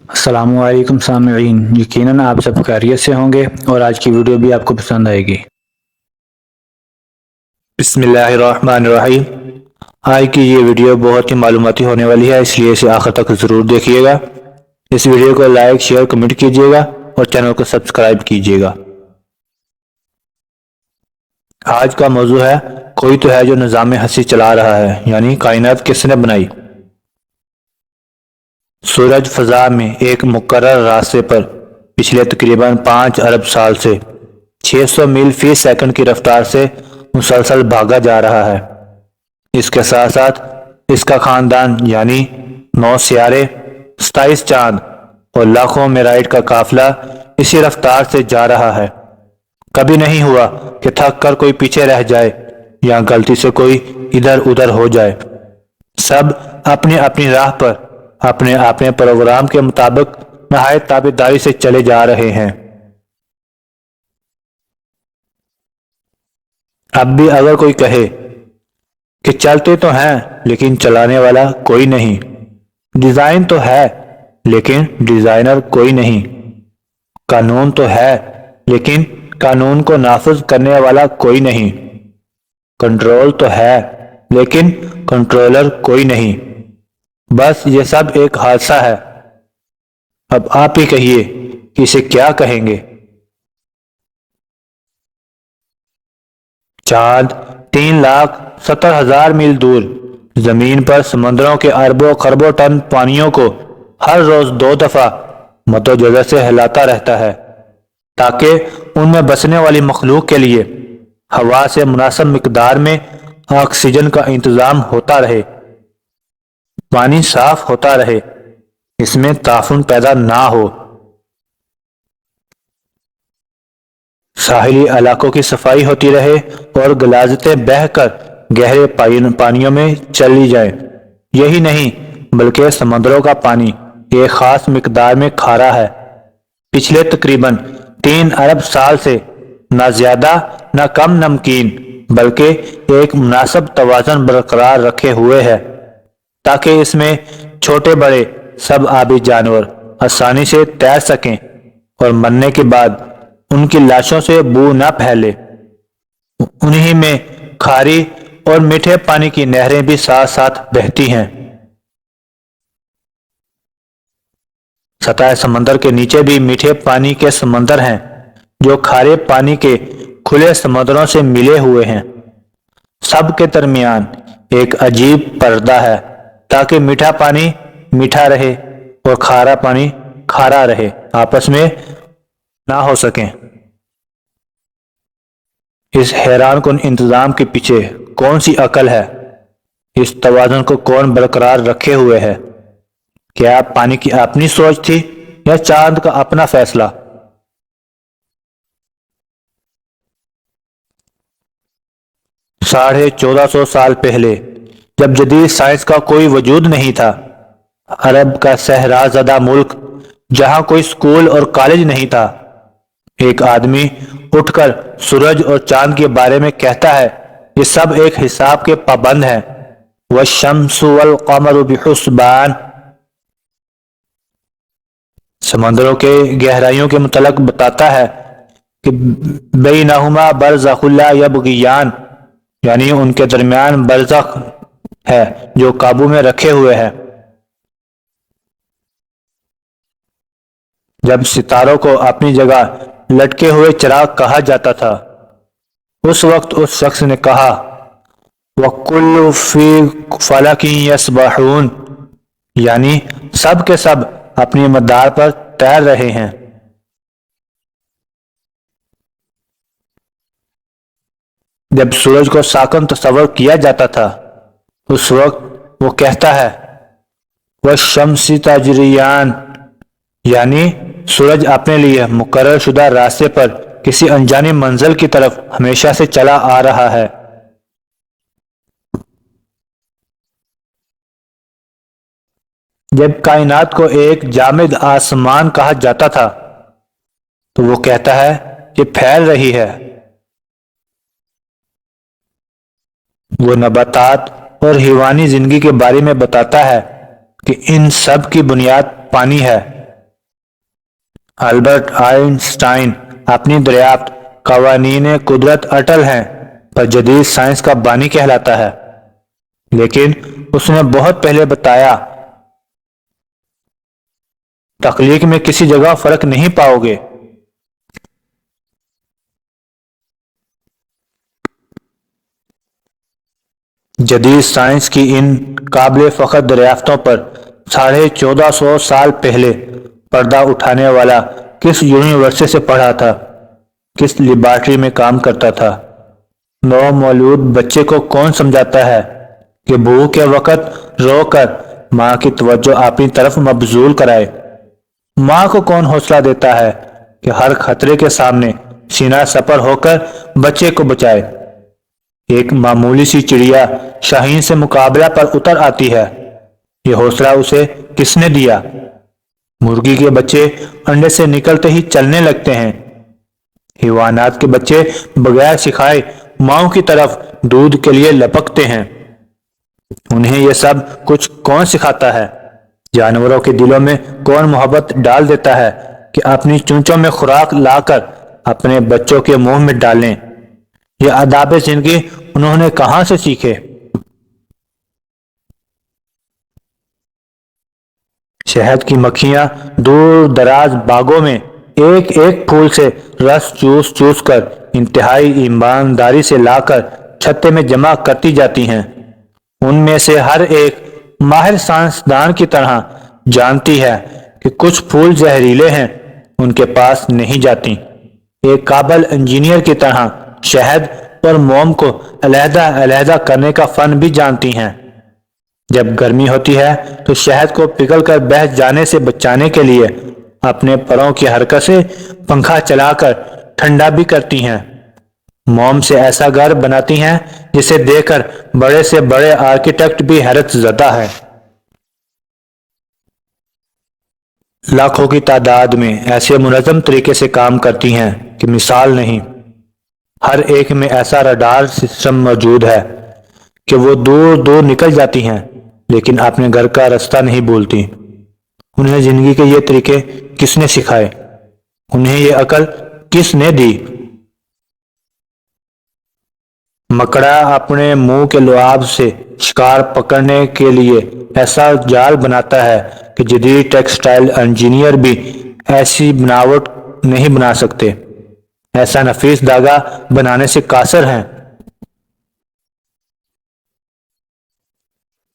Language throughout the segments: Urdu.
السلام علیکم سامعین، یقیناً آپ سب خیریت سے ہوں گے اور آج کی ویڈیو بھی آپ کو پسند آئے گی۔ بسم اللہ الرحمن الرحیم۔ آج کی یہ ویڈیو بہت ہی معلوماتی ہونے والی ہے، اس لیے اسے آخر تک ضرور دیکھیے گا۔ اس ویڈیو کو لائک، شیئر، کمنٹ کیجیے گا اور چینل کو سبسکرائب کیجیے گا۔ آج کا موضوع ہے کوئی تو ہے جو نظام ہستی چلا رہا ہے، یعنی کائنات کس نے بنائی۔ سورج فضا میں ایک مقرر راستے پر پچھلے تقریباً 5 ارب سال سے 600 میل فی سیکنڈ کی رفتار سے مسلسل بھاگا جا رہا ہے۔ اس کے ساتھ ساتھ اس کا خاندان یعنی 9 سیارے، 27 چاند اور لاکھوں میرائٹ کا قافلہ اسی رفتار سے جا رہا ہے۔ کبھی نہیں ہوا کہ تھک کر کوئی پیچھے رہ جائے یا غلطی سے کوئی ادھر ادھر ہو جائے۔ سب اپنی اپنی راہ پر اپنے اپنے پروگرام کے مطابق نہایت تابعداری سے چلے جا رہے ہیں۔ اب بھی اگر کوئی کہے کہ چلتے تو ہیں لیکن چلانے والا کوئی نہیں، ڈیزائن تو ہے لیکن ڈیزائنر کوئی نہیں، قانون تو ہے لیکن قانون کو نافذ کرنے والا کوئی نہیں، کنٹرول تو ہے لیکن کنٹرولر کوئی نہیں، بس یہ سب ایک حادثہ ہے۔ اب آپ ہی کہیے کہ اسے کیا کہیں گے؟ چاند 3,70,000 میل دور زمین پر سمندروں کے اربوں خربوں ٹن پانیوں کو ہر روز 2 دفعہ مد و جزر سے ہلاتا رہتا ہے تاکہ ان میں بسنے والی مخلوق کے لیے ہوا سے مناسب مقدار میں آکسیجن کا انتظام ہوتا رہے، پانی صاف ہوتا رہے، اس میں تعفن پیدا نہ ہو، ساحلی علاقوں کی صفائی ہوتی رہے اور غلازتیں بہہ کر گہرے پانیوں میں چلی جائیں۔ یہی نہیں بلکہ سمندروں کا پانی ایک خاص مقدار میں کھارا ہے۔ پچھلے تقریباً 3 ارب سال سے نہ زیادہ نہ کم نمکین بلکہ ایک مناسب توازن برقرار رکھے ہوئے ہے تاکہ اس میں چھوٹے بڑے سب آبی جانور آسانی سے تیر سکیں اور مرنے کے بعد ان کی لاشوں سے بو نہ پھیلے۔ انہی میں کھاری اور میٹھے پانی کی نہریں بھی ساتھ ساتھ بہتی ہیں۔ سطح سمندر کے نیچے بھی میٹھے پانی کے سمندر ہیں جو کھارے پانی کے کھلے سمندروں سے ملے ہوئے ہیں۔ سب کے درمیان ایک عجیب پردہ ہے تاکہ میٹھا پانی میٹھا رہے اور کھارا پانی کھارا رہے، آپس میں نہ ہو سکیں۔ اس حیران کن انتظام کے پیچھے کون سی عقل ہے؟ اس توازن کو کون برقرار رکھے ہوئے ہے؟ کیا پانی کی اپنی سوچ تھی یا چاند کا اپنا فیصلہ؟ 1450 سال پہلے جب جدید سائنس کا کوئی وجود نہیں تھا، عرب کا صحرا زدہ ملک جہاں کوئی سکول اور کالج نہیں تھا، ایک آدمی اٹھ کر سورج اور چاند کے بارے میں کہتا ہے یہ سب ایک حساب کے پابند ہیں، والشمس والقمر بحسبان۔ سمندروں کے گہرائیوں کے متعلق بتاتا ہے کہ بینہما برزخ لا یبغیان، یعنی ان کے درمیان برزخ ہے جو قابو میں رکھے ہوئے ہے۔ جب ستاروں کو اپنی جگہ لٹکے ہوئے چراغ کہا جاتا تھا، اس وقت اس شخص نے کہا وَكُلُّ فِي فَلَكٍ يَسْبَحُونَ، یعنی سب کے سب اپنی مدار پر تیر رہے ہیں۔ جب سورج کو ساکن تصور کیا جاتا تھا، اس وقت وہ کہتا ہے وَالشَّمْسِ تَجْرِيان، یعنی سورج اپنے لیے مقرر شدہ راستے پر کسی انجانی منزل کی طرف ہمیشہ سے چلا آ رہا ہے۔ جب کائنات کو ایک جامد آسمان کہا جاتا تھا تو وہ کہتا ہے کہ پھیل رہی ہے۔ وہ نباتات اور حیوانی زندگی کے بارے میں بتاتا ہے کہ ان سب کی بنیاد پانی ہے۔ البرٹ آئنسٹائن اپنی دریافت قوانین قدرت اٹل ہیں پر جدید سائنس کا بانی کہلاتا ہے، لیکن اس نے بہت پہلے بتایا تخلیق میں کسی جگہ فرق نہیں پاؤ گے۔ جدید سائنس کی ان قابل فخر دریافتوں پر 1450 سال پہلے پردہ اٹھانے والا کس یونیورسٹی سے پڑھا تھا، کس لیبارٹری میں کام کرتا تھا، نو مولود بچے کو کون سمجھاتا ہے کہ بھوک کے وقت رو کر ماں کی توجہ اپنی طرف مبذول کرائے، ماں کو کون حوصلہ دیتا ہے کہ ہر خطرے کے سامنے سینہ سپر ہو کر بچے کو بچائے۔ ایک معمولی سی چڑیا شاہین سے مقابلہ پر اتر آتی ہے، یہ حوصلہ اسے کس نے دیا؟ مرغی کے بچے انڈے سے نکلتے ہی چلنے لگتے ہیں، حیوانات کے بچے بغیر سکھائے ماؤں کی طرف دودھ کے لیے لپکتے ہیں۔ انہیں یہ سب کچھ کون سکھاتا ہے؟ جانوروں کے دلوں میں کون محبت ڈال دیتا ہے کہ اپنی چونچوں میں خوراک لا کر اپنے بچوں کے منہ میں ڈالیں؟ یہ آداب زندگی انہوں نے کہاں سے سیکھے؟ شہد کی مکھیاں دور دراز باغوں میں ایک ایک پھول سے رس چوس چوس کر انتہائی ایمانداری سے لا کر چھتے میں جمع کرتی جاتی ہیں۔ ان میں سے ہر ایک ماہر سائنسدان کی طرح جانتی ہے کہ کچھ پھول زہریلے ہیں، ان کے پاس نہیں جاتی۔ ایک قابل انجینئر کی طرح شہد اور موم کو علیحدہ علیحدہ کرنے کا فن بھی جانتی ہیں۔ جب گرمی ہوتی ہے تو شہد کو پگھل کر بہہ جانے سے بچانے کے لیے اپنے پروں کی حرکت سے پنکھا چلا کر ٹھنڈا بھی کرتی ہیں۔ موم سے ایسا گھر بناتی ہیں جسے دیکھ کر بڑے سے بڑے آرکیٹیکٹ بھی حیرت زدہ ہے۔ لاکھوں کی تعداد میں ایسے منظم طریقے سے کام کرتی ہیں کہ مثال نہیں۔ ہر ایک میں ایسا رڈار سسٹم موجود ہے کہ وہ دور دور نکل جاتی ہیں لیکن اپنے گھر کا راستہ نہیں بھولتی۔ انہیں زندگی کے یہ طریقے کس نے سکھائے؟ انہیں یہ عقل کس نے دی؟ مکڑا اپنے منہ کے لعاب سے شکار پکڑنے کے لیے ایسا جال بناتا ہے کہ جدید ٹیکسٹائل انجینئر بھی ایسی بناوٹ نہیں بنا سکتے، ایسا نفیس دھاگا بنانے سے قاصر ہیں۔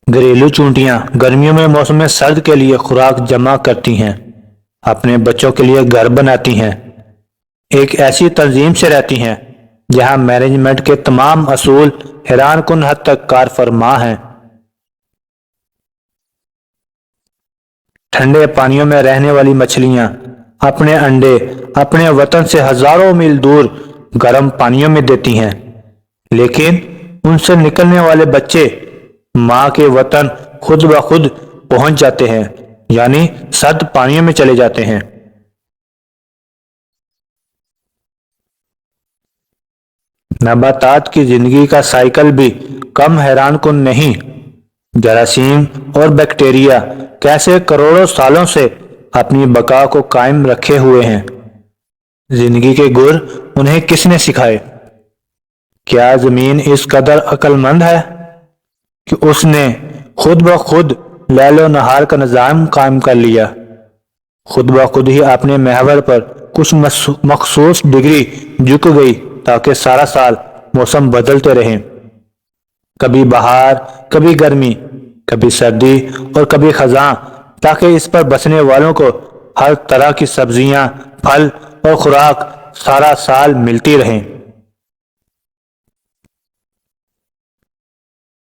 گھریلو چونٹیاں گرمیوں میں موسم سرد کے لیے خوراک جمع کرتی ہیں، اپنے بچوں کے لیے گھر بناتی ہیں، ایک ایسی تنظیم سے رہتی ہیں جہاں مینجمنٹ کے تمام اصول حیران کن حد تک کار فرما ہیں۔ ٹھنڈے پانیوں میں رہنے والی مچھلیاں اپنے انڈے اپنے وطن سے ہزاروں میل دور گرم پانیوں میں دیتی ہیں، لیکن ان سے نکلنے والے بچے ماں کے وطن خود بخود پہنچ جاتے ہیں، یعنی سرد پانیوں میں چلے جاتے ہیں۔ نباتات کی زندگی کا سائیکل بھی کم حیران کن نہیں۔ جراثیم اور بیکٹیریا کیسے کروڑوں سالوں سے اپنی بقا کو قائم رکھے ہوئے ہیں؟ زندگی کے گر انہیں کس نے سکھائے؟ کیا زمین اس قدر عقل مند ہے کہ اس نے خود بخود لیل و نہار کا نظام قائم کر لیا، خود بخود ہی اپنے محور پر کچھ مخصوص ڈگری جھک گئی تاکہ سارا سال موسم بدلتے رہیں، کبھی بہار، کبھی گرمی، کبھی سردی اور کبھی خزاں، تاکہ اس پر بسنے والوں کو ہر طرح کی سبزیاں، پھل اور خوراک سارا سال ملتی رہیں۔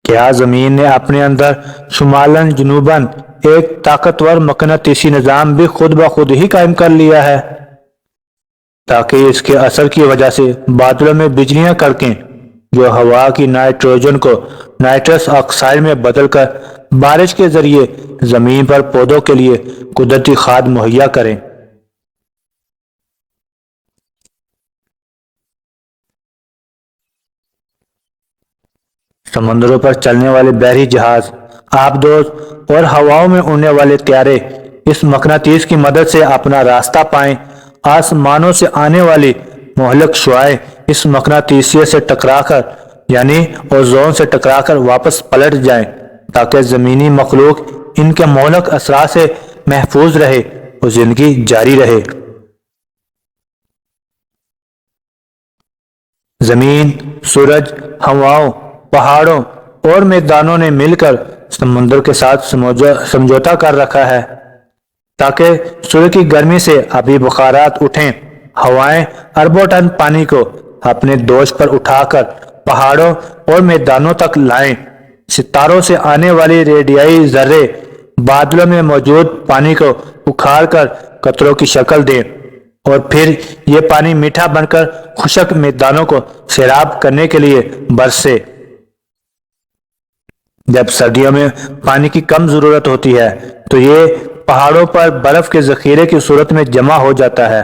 کیا زمین نے اپنے اندر شمالاً جنوباً ایک طاقتور مقناطیسی نظام بھی خود بخود ہی قائم کر لیا ہے تاکہ اس کے اثر کی وجہ سے بادلوں میں بجلیاں کڑکیں جو ہوا کی نائٹروجن کو نائٹرس آکسائڈ میں بدل کر بارش کے ذریعے زمین پر پودوں کے لیے قدرتی کھاد مہیا کریں؟ سمندروں پر چلنے والے بحری جہاز، آبدوز اور ہواؤں میں اڑنے والے طیارے اس مقناطیس کی مدد سے اپنا راستہ پائیں۔ آسمانوں سے آنے والی مہلک شعاعیں اس مقناطیسیت سے ٹکرا کر یعنی اوزون سے ٹکرا کر واپس پلٹ جائیں تاکہ زمینی مخلوق ان کے مہلک اثرات سے محفوظ رہے اور زندگی جاری رہے۔ زمین، سورج، ہواؤں، پہاڑوں اور میدانوں نے مل کر سمندر کے ساتھ سمجھوتا کر رکھا ہے تاکہ سورج کی گرمی سے آبی بخارات اٹھیں۔ ہوائیں اربوں ٹن پانی کو اپنے دوش پر اٹھا کر پہاڑوں اور میدانوں تک لائیں۔ ستاروں سے آنے والی ریڈیائی ذرے بادلوں میں موجود پانی کو اکھاڑ کر قطروں کی شکل دیں اور پھر یہ پانی میٹھا بن کر خشک میدانوں کو سیراب کرنے کے لیے برسے۔ جب سردیوں میں پانی کی کم ضرورت ہوتی ہے تو یہ پہاڑوں پر برف کے ذخیرے کی صورت میں جمع ہو جاتا ہے۔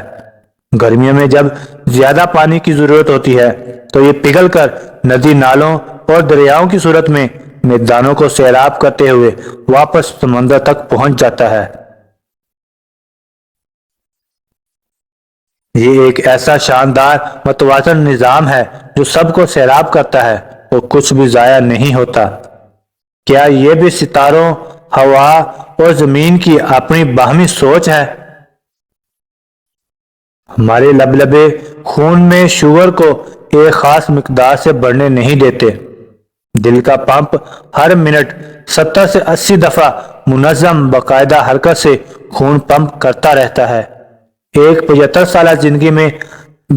گرمیوں میں جب زیادہ پانی کی ضرورت ہوتی ہے تو یہ پگھل کر ندی نالوں اور دریاؤں کی صورت میں میدانوں کو سیراب کرتے ہوئے واپس سمندر تک پہنچ جاتا ہے۔ یہ ایک ایسا شاندار متوازن نظام ہے جو سب کو سیراب کرتا ہے اور کچھ بھی ضائع نہیں ہوتا۔ کیا یہ بھی ستاروں، ہوا اور زمین کی اپنی باہمی سوچ ہے؟ ہمارے لبلبے خون میں شوگر کو ایک خاص مقدار سے بڑھنے نہیں دیتے۔ دل کا پمپ ہر منٹ 70 سے 80 دفعہ منظم باقاعدہ حرکت سے خون پمپ کرتا رہتا ہے۔ ایک 75 سالہ زندگی میں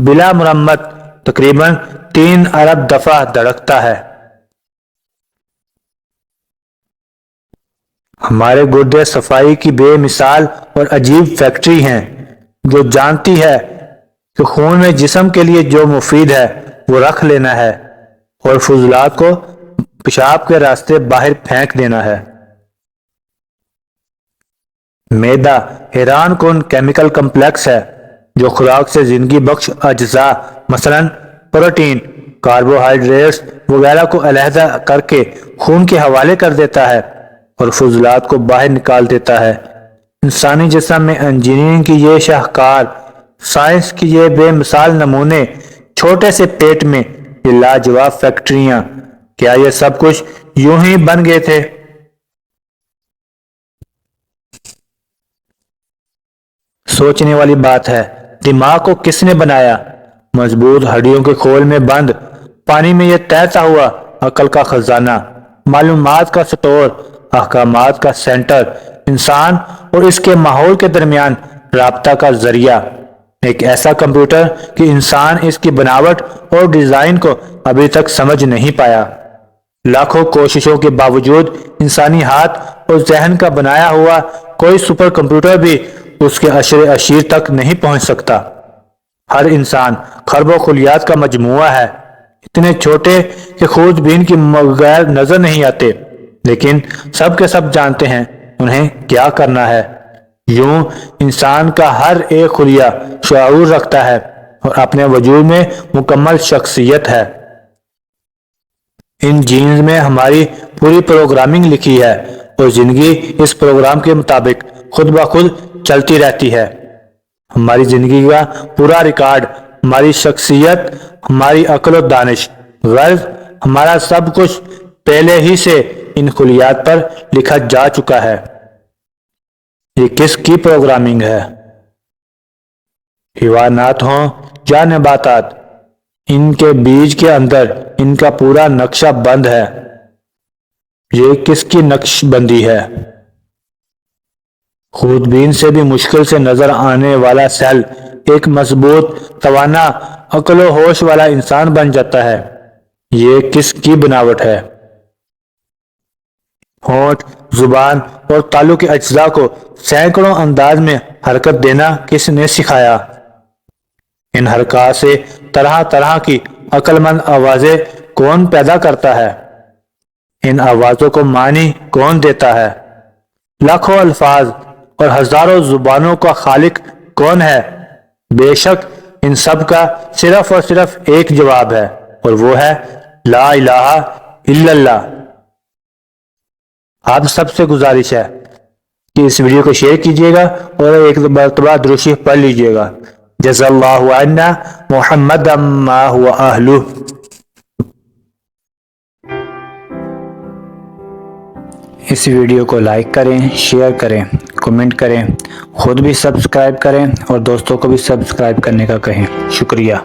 بلا مرمت تقریباً 3 ارب دفعہ دھڑکتا ہے۔ ہمارے گردے صفائی کی بے مثال اور عجیب فیکٹری ہیں جو جانتی ہے کہ خون میں جسم کے لیے جو مفید ہے وہ رکھ لینا ہے اور فضلات کو پیشاب کے راستے باہر پھینک دینا ہے۔ معدہ حیران کن کیمیکل کمپلیکس ہے جو خوراک سے زندگی بخش اجزاء مثلاً پروٹین، کاربوہائیڈریٹس وغیرہ کو علیحدہ کر کے خون کے حوالے کر دیتا ہے اور فضلات کو باہر نکال دیتا ہے۔ انسانی جسم میں انجینئرنگ کی یہ شاہکار، سائنس کی یہ بے مثال نمونے، چھوٹے سے پیٹ میں یہ لاجواب فیکٹریاں، کیا یہ سب کچھ یوں ہی بن گئے تھے؟ سوچنے والی بات ہے، دماغ کو کس نے بنایا؟ مضبوط ہڈیوں کے کھول میں بند، پانی میں یہ تیرتا ہوا عقل کا خزانہ، معلومات کا سٹور، احکامات کا سینٹر، انسان اور اس کے ماحول کے درمیان رابطہ کا ذریعہ، ایک ایسا کمپیوٹر کہ انسان اس کی بناوٹ اور ڈیزائن کو ابھی تک سمجھ نہیں پایا۔ لاکھوں کوششوں کے باوجود انسانی ہاتھ اور ذہن کا بنایا ہوا کوئی سپر کمپیوٹر بھی اس کے عشر اشیر تک نہیں پہنچ سکتا۔ ہر انسان خربوں خلیات کا مجموعہ ہے، اتنے چھوٹے کہ خورد بین کی بغیر نظر نہیں آتے، لیکن سب کے سب جانتے ہیں انہیں کیا کرنا ہے۔ یوں انسان کا ہر ایک خلیہ شعور رکھتا ہے اور اپنے وجود میں مکمل شخصیت ہے۔ ان جینز میں ہماری پوری پروگرامنگ لکھی ہے اور زندگی اس پروگرام کے مطابق خود بخود چلتی رہتی ہے۔ ہماری زندگی کا پورا ریکارڈ، ہماری شخصیت، ہماری عقل و دانش، غرض ہمارا سب کچھ پہلے ہی سے ان خلیات پر لکھا جا چکا ہے۔ یہ کس کی پروگرامنگ ہے؟ حیوانات ہوں یا نباتات، ان کے بیج کے اندر ان کا پورا نقشہ بند ہے۔ یہ کس کی نقش بندی ہے؟ خوردبین سے بھی مشکل سے نظر آنے والا سیل ایک مضبوط، توانا، عقل و ہوش والا انسان بن جاتا ہے۔ یہ کس کی بناوٹ ہے؟ ہونٹ، زبان اور تالو کے اجزاء کو سینکڑوں انداز میں حرکت دینا کس نے سکھایا؟ ان حرکات سے طرح طرح کی عقل مند آوازیں کون پیدا کرتا ہے؟ ان آوازوں کو معنی کون دیتا ہے؟ لاکھوں الفاظ اور ہزاروں زبانوں کا خالق کون ہے؟ بے شک ان سب کا صرف اور صرف ایک جواب ہے اور وہ ہے لا الہ الا اللہ۔ آپ سب سے گزارش ہے کہ اس ویڈیو کو شیئر کیجیے گا اور ایک مرتبہ درود شریف پڑھ لیجیے گا۔ جزا اللہ عنا محمد ما هو اہلہ۔ اس ویڈیو کو لائک کریں، شیئر کریں، کمنٹ کریں، خود بھی سبسکرائب کریں اور دوستوں کو بھی سبسکرائب کرنے کا کہیں۔ شکریہ۔